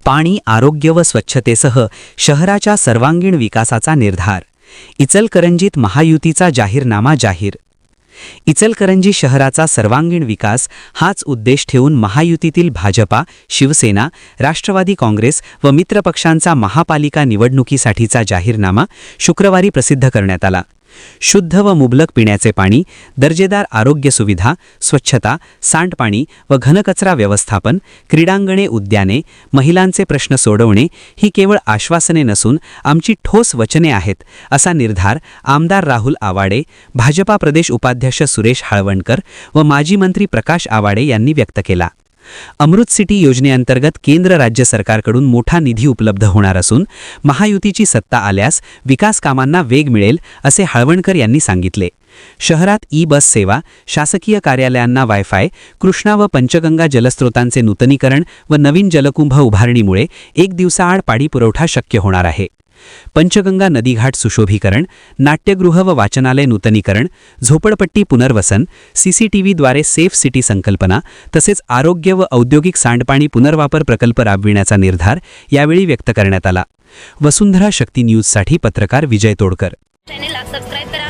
पाणी, आरोग्य व स्वच्छतेसह शहराच्या सर्वांगीण विकासाचा निर्धार. इचलकरंजीत महायुतीचा जाहीरनामा जाहीर. इचलकरंजी शहराचा सर्वांगीण विकास हाच उद्देश ठेवून महायुतीतील भाजपा, शिवसेना, राष्ट्रवादी काँग्रेस व मित्रपक्षांचा महापालिका निवडणुकीसाठीचा जाहीरनामा शुक्रवारी प्रसिद्ध करण्यात आला. शुद्ध व मुबलक पिण्याचे पाणी, दर्जेदार आरोग्य सुविधा, स्वच्छता, सांडपाणी व घनकचरा व्यवस्थापन, क्रीडांगणे, उद्याने, महिलांचे प्रश्न सोडवणे ही केवळ आश्वासने नसून आमची ठोस वचने आहेत, असा निर्धार आमदार राहुल आवाडे, भाजपा प्रदेश उपाध्यक्ष सुरेश हाळवणकर व माजी मंत्री प्रकाश आवाडे यांनी व्यक्त केला. अमृत सिटी योजनेअंतर्गत केंद्र राज्य सरकारकडून मोठा निधी उपलब्ध होणार असून महायुतीची सत्ता आल्यास विकास कामांना वेग मिळेल, असे हाळवणकर यांनी सांगितले. शहरात ई-बस सेवा, शासकीय कार्यालयांना वायफाय, कृष्णा व पंचगंगा जलस्रोतांचे नूतनीकरण व नवीन जलकुंभ उभारणीमुळे एक दिवसाआड पाणी पुरवठा शक्य होणार आहे. पंचगंगा नदीघाट सुशोभीकरण, नाट्यगृह व वाचनालय नूतनीकरण, झोपडपट्टी पुनर्वसन, CCTVद्वारे सेफ सिटी संकल्पना तसेच आरोग्य व औद्योगिक सांडपाणी पुनर्वापर प्रकल्प राबविण्याचा निर्धार यावेळी व्यक्त करण्यात आला. वसुंधरा शक्ती न्यूजसाठी पत्रकार विजय तोडकर. चॅनेलला सबस्क्राइब करा.